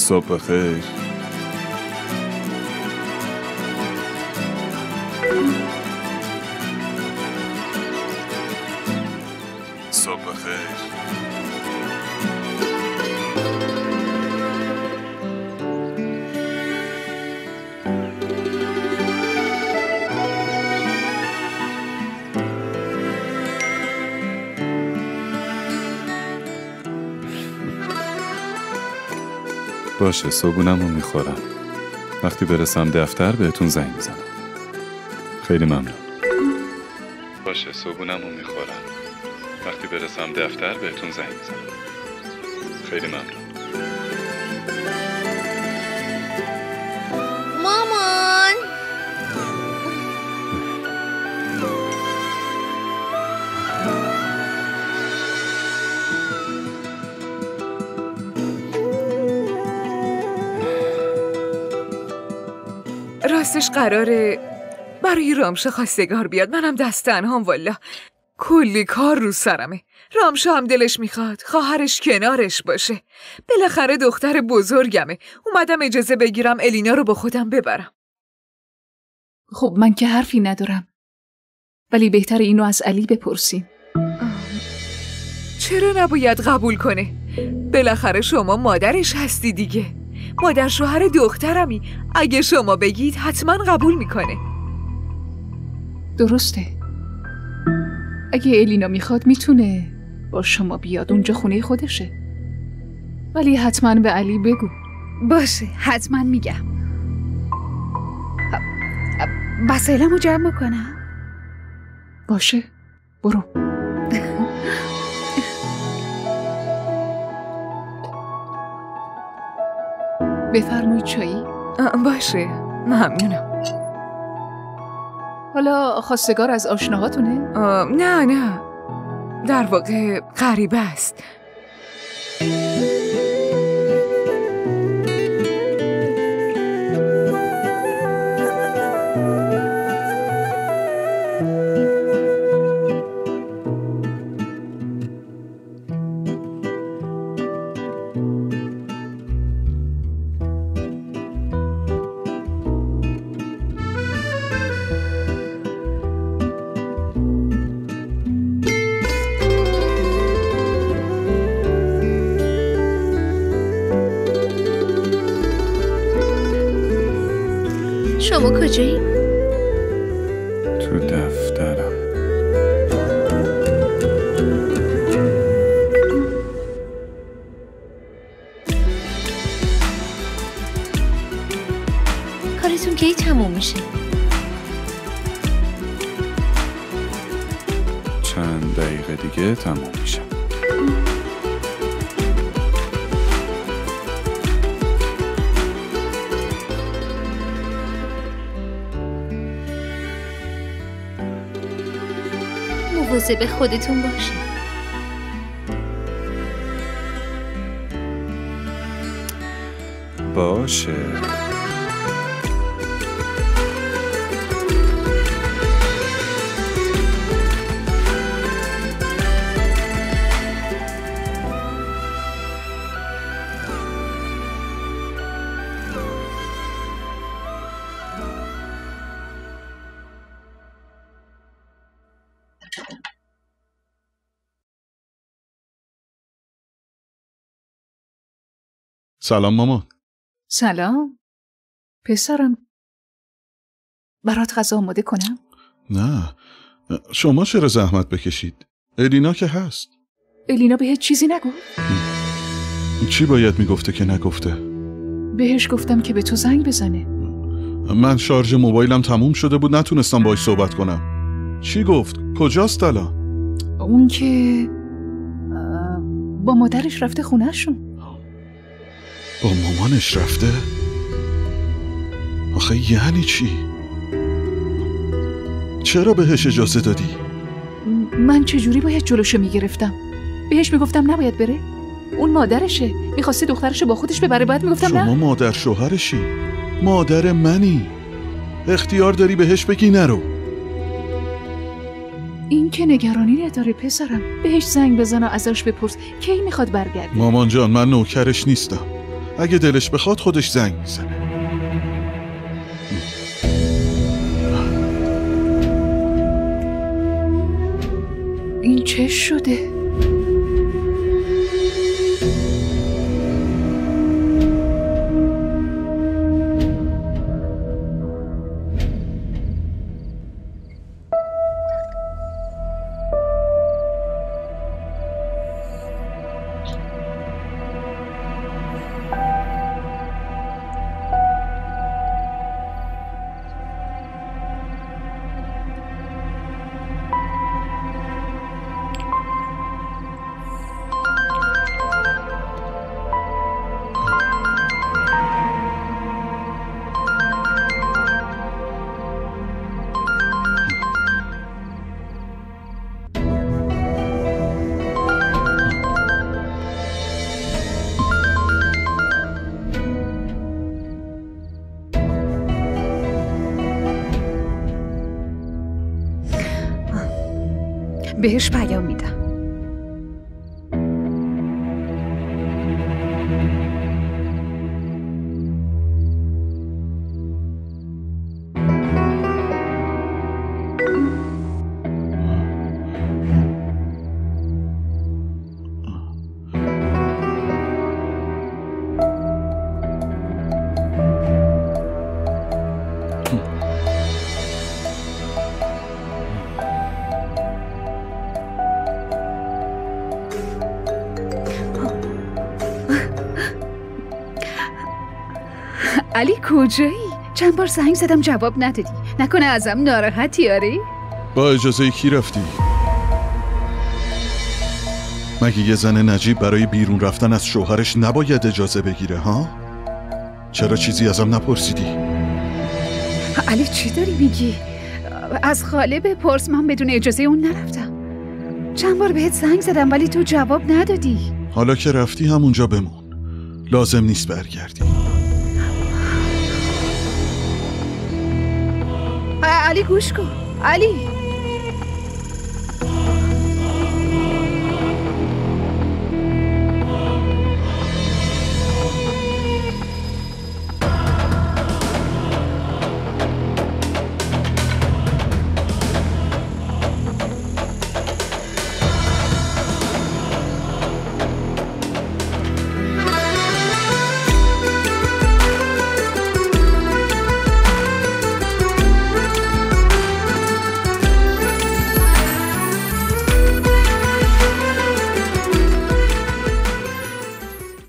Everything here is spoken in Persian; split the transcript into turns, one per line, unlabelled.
صبح خیر. صبح خیر. باشه، صبحونم رو میخورم. وقتی برسم دفتر بهتون زنگ میزنم. خیلی ممنون. باشه، صبحونم رو میخورم. وقتی برسم دفتر بهتون زنگ میزنم. خیلی ممنون.
مامان
راستش قراره برای رامشا خواستگار بیاد. منم دست تنهام والا. کلی کار رو سرمه. رامشا هم دلش میخواد خواهرش کنارش باشه. بالاخره دختر بزرگمه. اومدم اجازه بگیرم الینا رو با خودم ببرم.
خب من که حرفی ندارم، ولی بهتر اینو از علی بپرسیم.
چرا نباید قبول کنه؟ بالاخره شما مادرش هستی دیگه. مادر شوهر دخترمی. اگه شما بگید حتما قبول میکنه.
درسته. اگه الینا میخواد میتونه با شما بیاد، اونجا خونه خودشه. ولی حتما به علی بگو.
باشه، حتما میگم. وسایلمو جمع بکنم.
باشه، برو. بفرمایید چایی.
باشه، ممنونم.
حالا خواستگار از آشناهاتونه؟
نه، در واقع غریبه است.
شما کجایی؟
تو دفترم.
کارتون کی تموم میشه؟
چند دقیقه دیگه تموم میشه.
مواظب خودتون باشید.
باشه. سلام مامان.
سلام پسرم. برات غذا آماده کنم؟
نه، شما چرا زحمت بکشید؟ الینا که هست.
الینا بهت چیزی نگفت؟
چی باید میگفته که نگفته؟
بهش گفتم که به تو زنگ بزنه.
من شارژ موبایلم تموم شده بود، نتونستم باهاش صحبت کنم. چی گفت؟ کجاست الان؟
اون که با مادرش رفته خونه‌شون.
با مامانش رفته؟ آخه یعنی چی؟ چرا بهش اجازه دادی؟
من چجوری باید جلوشو میگرفتم؟ بهش میگفتم نباید بره؟ اون مادرشه، میخواسته دخترشو با خودش ببره، باید میگفتم نه؟
شما مادر شوهرشی، مادر منی، اختیار داری بهش بگی نرو.
این که نگرانی نداره پسرم. بهش زنگ بزن و ازش بپرس کی میخواد برگرده.
مامان جان، من نوکرش نیستم.
اگه دلش بخواد خودش زنگ میزنه.
این چه شده؟
بهش پیام میدم. علی کجایی؟ چند بار زنگ زدم جواب ندادی. نکنه ازم ناراحتی آری؟
با اجازه کی رفتی؟ مگه یه زن نجیب برای بیرون رفتن از شوهرش نباید اجازه بگیره ها؟ چرا چیزی ازم نپرسیدی؟
علی چی داری میگی؟ از خاله بپرس، من بدون اجازه اون نرفتم. چند بار بهت زنگ زدم ولی تو جواب ندادی.
حالا که رفتی همونجا بمون، لازم نیست برگردی.
علی گوش کن. علی